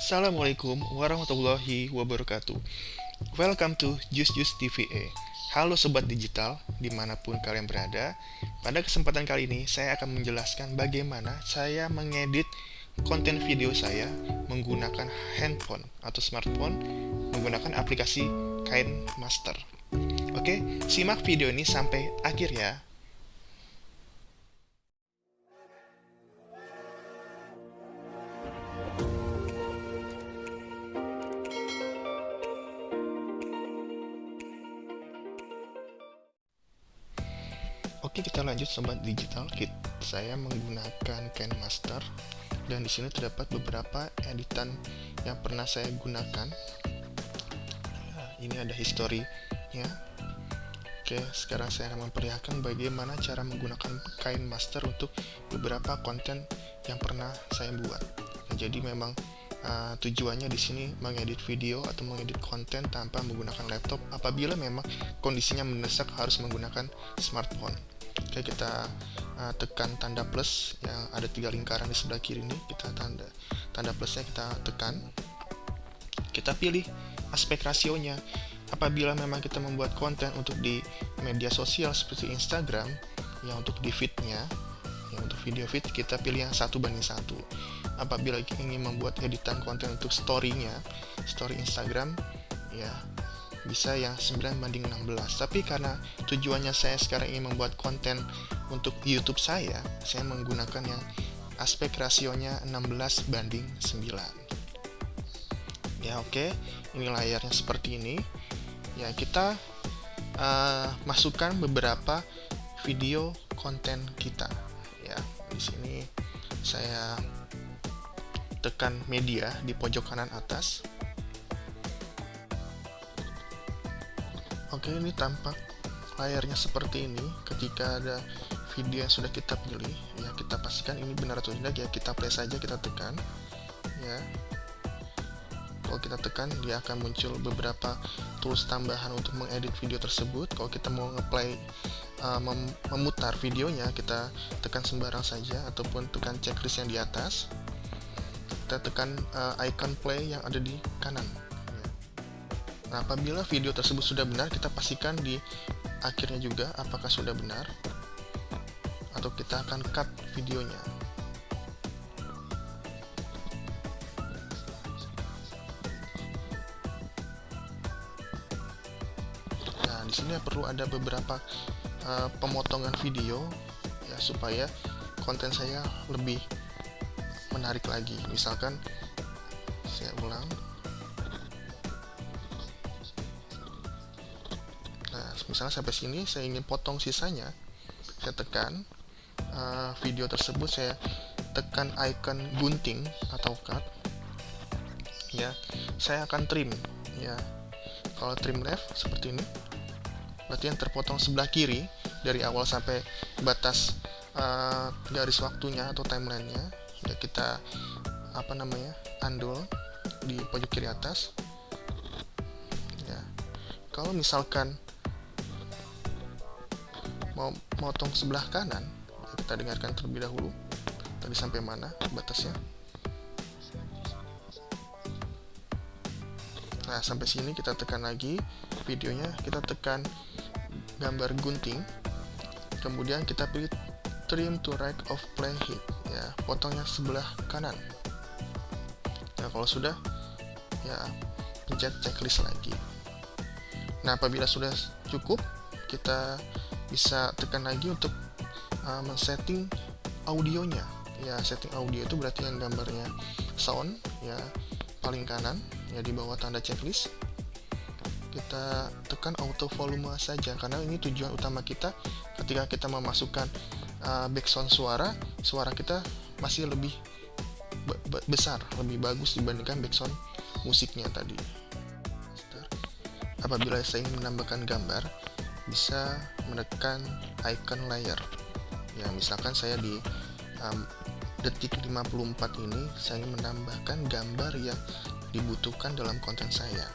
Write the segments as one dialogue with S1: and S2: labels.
S1: Assalamualaikum warahmatullahi wabarakatuh. Welcome to Jus Jus TVA. Halo Sobat Digital, dimanapun kalian berada. Pada kesempatan kali ini, saya akan menjelaskan bagaimana saya mengedit konten video saya menggunakan handphone atau smartphone menggunakan aplikasi KineMaster. Oke, simak video ini sampai akhir ya. Oke, kita lanjut Sobat Digital. Saya menggunakan KineMaster dan di sini terdapat beberapa editan yang pernah saya gunakan. Ini ada historinya. Oke, sekarang saya akan memperlihatkan bagaimana cara menggunakan KineMaster untuk beberapa konten yang pernah saya buat. Jadi memang tujuannya di sini mengedit video atau mengedit konten tanpa menggunakan laptop apabila memang kondisinya mendesak harus menggunakan smartphone. Oke, kita tekan tanda plus yang ada 3 lingkaran di sebelah kiri ini. Kita tanda plusnya kita tekan. Kita pilih aspek rasionya. Apabila memang kita membuat konten untuk di media sosial seperti Instagram, yang untuk di feednya, yang untuk video feed kita pilih yang 1:1. Apabila ingin membuat editan konten untuk story-nya, story Instagram, ya bisa yang 9:16. Tapi karena tujuannya saya sekarang ingin membuat konten untuk YouTube saya menggunakan yang aspek rasionya 16:9. Ya oke, ini layarnya seperti ini. Ya kita masukkan beberapa video konten kita. Ya di sini saya tekan media di pojok kanan atas. Oke, ini tampak layarnya seperti ini. Ketika ada video yang sudah kita pilih, ya kita pastikan ini benar atau tidak. Ya kita play saja, kita tekan. Ya, kalau kita tekan dia akan muncul beberapa tools tambahan untuk mengedit video tersebut. Kalau kita mau ngeplay, memutar videonya, kita tekan sembarang saja ataupun tekan checklist yang di atas. Kita tekan icon play yang ada di kanan. Nah, apabila video tersebut sudah benar, kita pastikan di akhirnya juga apakah sudah benar, atau kita akan cut videonya. Nah, di sini perlu ada beberapa pemotongan video ya supaya konten saya lebih menarik lagi. Misalkan saya ulang. Misalnya sampai sini saya ingin potong sisanya, saya tekan video tersebut, saya tekan icon gunting atau cut. Ya, saya akan trim. Ya, kalau trim left seperti ini, berarti yang terpotong sebelah kiri dari awal sampai batas garis waktunya atau timelinenya. Ya kita undo di pojok kiri atas. Ya, kalau misalkan mau motong sebelah kanan, kita dengarkan terlebih dahulu tadi sampai mana batasnya. Nah, sampai sini kita tekan lagi videonya, kita tekan gambar gunting, kemudian kita pilih trim to right of play head, ya potongnya sebelah kanan. Nah, kalau sudah, ya pencet checklist lagi. Nah, apabila sudah cukup, kita bisa tekan lagi untuk men-setting audionya. Ya, setting audio itu berarti yang gambarnya sound, ya paling kanan, ya di bawah tanda checklist. Kita tekan auto volume saja, karena ini tujuan utama kita ketika kita memasukkan background suara kita masih lebih besar, lebih bagus dibandingkan background musiknya tadi. Apabila saya ingin menambahkan gambar, bisa menekan icon layer. Ya, misalkan saya di detik 54 ini saya ingin menambahkan gambar yang dibutuhkan dalam konten saya.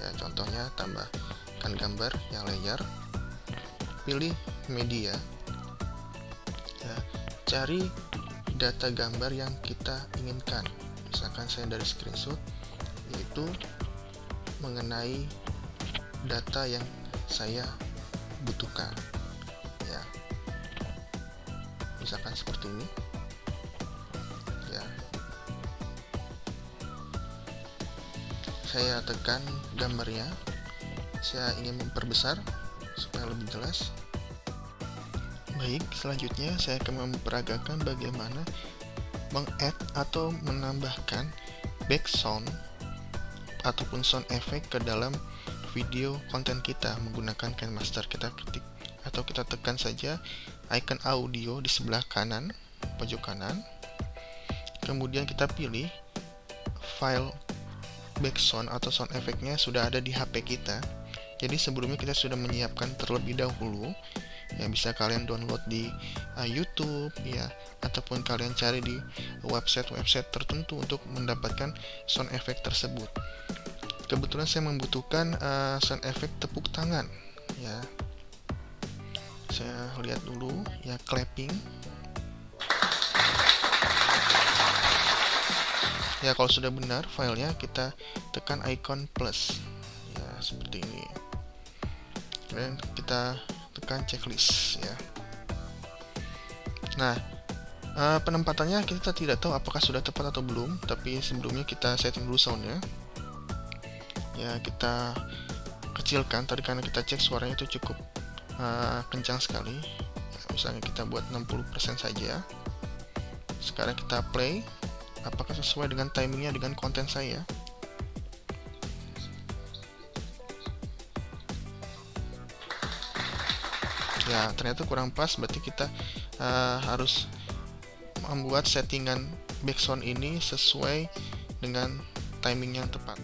S1: Ya, contohnya tambahkan gambar yang layer, pilih media. Ya, cari data gambar yang kita inginkan. Misalkan saya dari screenshot, yaitu mengenai data yang saya butuhkan, ya. Misalkan seperti ini, ya. Saya tekan gambarnya, saya ingin memperbesar supaya lebih jelas. Baik, selanjutnya saya akan memperagakan bagaimana meng-add atau menambahkan background ataupun sound effect ke dalam video konten kita menggunakan KineMaster. Kita ketik atau kita tekan saja icon audio di sebelah kanan, pojok kanan. Kemudian kita pilih file background atau sound effect-nya sudah ada di HP kita. Jadi sebelumnya kita sudah menyiapkan terlebih dahulu. Ya, bisa kalian download di YouTube, ya, ataupun kalian cari di website-website tertentu untuk mendapatkan sound effect tersebut. Kebetulan saya membutuhkan sound effect tepuk tangan, ya. Saya lihat dulu, ya, clapping. Ya, kalau sudah benar filenya, kita tekan icon plus, ya, seperti ini. Kemudian kita tekan checklist, ya. Nah, penempatannya kita tidak tahu apakah sudah tepat atau belum, tapi sebelumnya kita setting dulu soundnya. Ya, kita kecilkan tadi karena kita cek suaranya itu cukup kencang sekali. Ya, misalnya kita buat 60% saja. Sekarang kita play. Apakah sesuai dengan timingnya dengan konten saya? Ya, ternyata kurang pas, berarti kita harus membuat settingan background ini sesuai dengan timing yang tepat.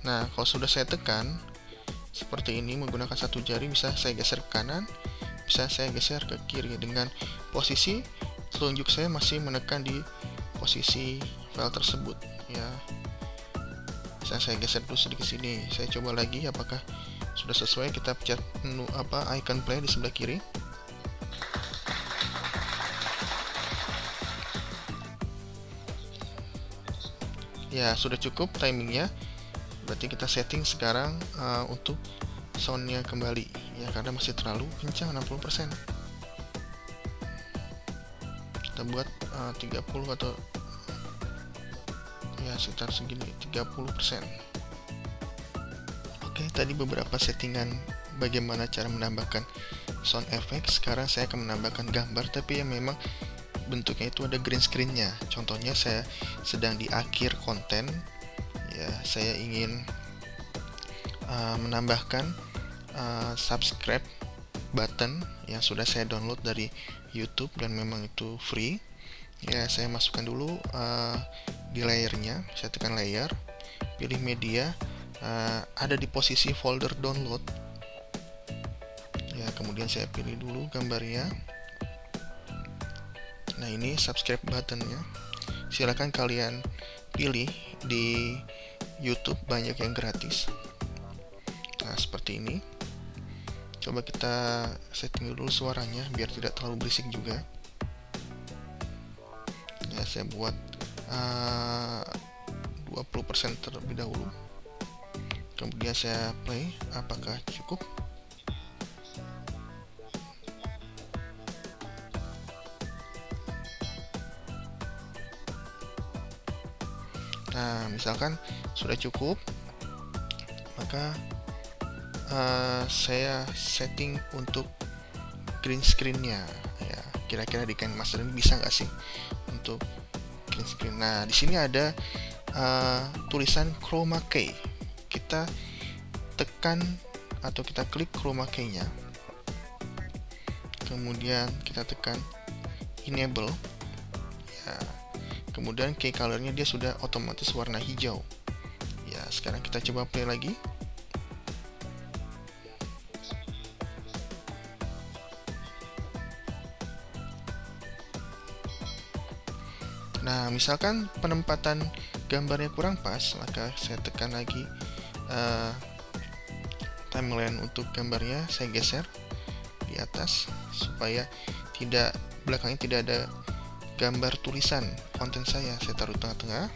S1: Nah, kalau sudah saya tekan seperti ini menggunakan satu jari, bisa saya geser ke kanan, bisa saya geser ke kiri dengan posisi telunjuk saya masih menekan di posisi file tersebut, ya. Bisa saya geser dulu sedikit sini. Saya coba lagi apakah sudah sesuai. Kita pencet menu icon play di sebelah kiri. Ya, sudah cukup timingnya. Berarti kita setting sekarang untuk soundnya kembali, ya, karena masih terlalu kencang 60%. Kita buat 30 atau ya sekitar segini, 30%. Oke, tadi beberapa settingan bagaimana cara menambahkan sound effect. Sekarang saya akan menambahkan gambar, tapi yang memang bentuknya itu ada green screen-nya. Contohnya saya sedang di akhir konten, ya, saya ingin menambahkan subscribe button yang sudah saya download dari YouTube dan memang itu free. Ya, saya masukkan dulu di layernya. Saya tekan layer, pilih media, ada di posisi folder download. Ya, kemudian saya pilih dulu gambarnya. Nah, ini subscribe buttonnya. Silahkan kalian pilih di YouTube, banyak yang gratis. Nah, seperti ini. Coba kita setting dulu suaranya biar tidak terlalu berisik juga. Ya, saya buat 20% terlebih dahulu. Kemudian saya play. Apakah cukup? Nah, misalkan sudah cukup, maka saya setting untuk green screen-nya. Ya, kira-kira di KineMaster ini bisa nggak sih untuk green screen? Nah, di sini ada tulisan chroma key. Kita tekan atau kita klik chroma key-nya. Kemudian kita tekan enable. Ya, kemudian key color-nya dia sudah otomatis warna hijau. Ya, sekarang kita coba play lagi. Nah, misalkan penempatan gambarnya kurang pas, maka saya tekan lagi timeline untuk gambarnya, saya geser di atas supaya belakangnya tidak ada gambar tulisan konten saya taruh tengah-tengah.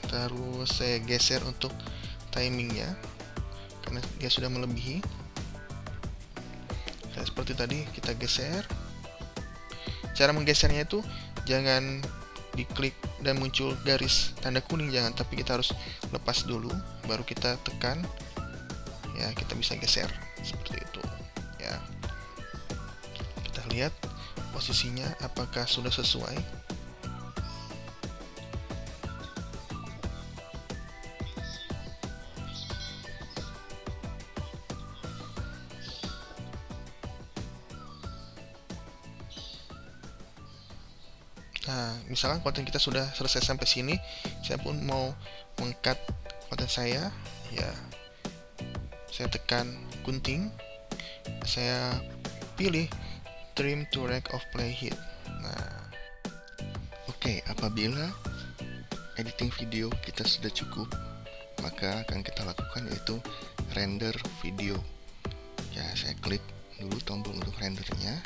S1: Terus saya geser untuk timingnya karena dia sudah melebihi. Seperti tadi kita geser. Cara menggesernya itu jangan diklik dan muncul garis tanda kuning, jangan, tapi kita harus lepas dulu baru kita tekan ya, kita bisa geser seperti itu ya. Kita lihat posisinya apakah sudah sesuai. Nah, misalkan konten kita sudah selesai sampai sini, saya pun mau meng-cut konten saya, ya. Saya tekan gunting, saya pilih trim to rack of playhead. Nah, oke, apabila editing video kita sudah cukup, maka akan kita lakukan yaitu render video. Ya, saya klik dulu tombol untuk rendernya.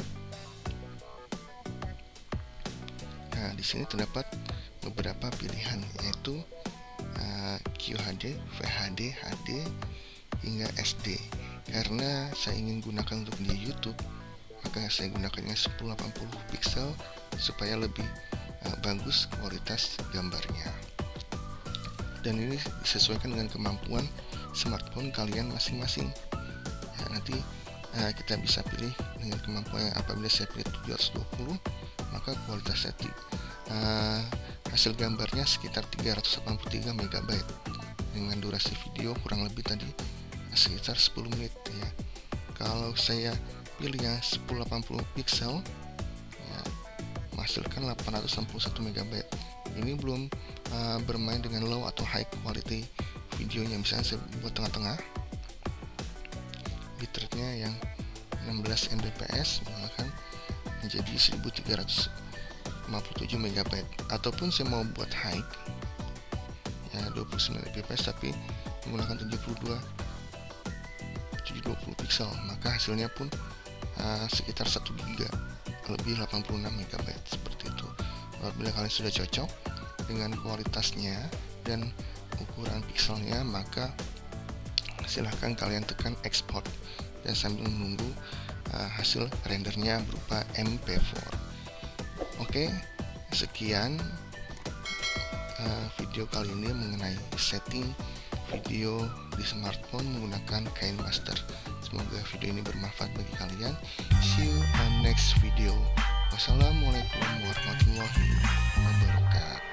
S1: Nah, di sini terdapat beberapa pilihan yaitu QHD, VHD, HD, hingga SD. Karena saya ingin gunakan untuk di YouTube, maka saya gunakannya 1080 pixel supaya lebih bagus kualitas gambarnya. Dan ini disesuaikan dengan kemampuan smartphone kalian masing-masing. Ya, nanti kita bisa pilih dengan kemampuan yang apabila saya pilih 720, maka kualitas hasil gambarnya sekitar 383 MB dengan durasi video kurang lebih tadi sekitar 10 menit ya. Kalau saya pilih yang 1080 pixel ya, menghasilkan 861 MB. Ini belum bermain dengan low atau high quality videonya. Misalnya saya buat tengah-tengah, bitrate-nya yang 16 Mbps maka menjadi 1357 MB. Ataupun saya mau buat high ya 29 Mbps tapi menggunakan 720 pixel, maka hasilnya pun sekitar 1 GB lebih 86 MB seperti itu. Apabila kalian sudah cocok dengan kualitasnya dan ukuran pixelnya, maka silahkan kalian tekan export dan sambil menunggu hasil rendernya berupa MP4. Oke, sekian video kali ini mengenai setting video di smartphone menggunakan KineMaster. Semoga video ini bermanfaat bagi kalian. See you on next video. Wassalamualaikum warahmatullahi wabarakatuh.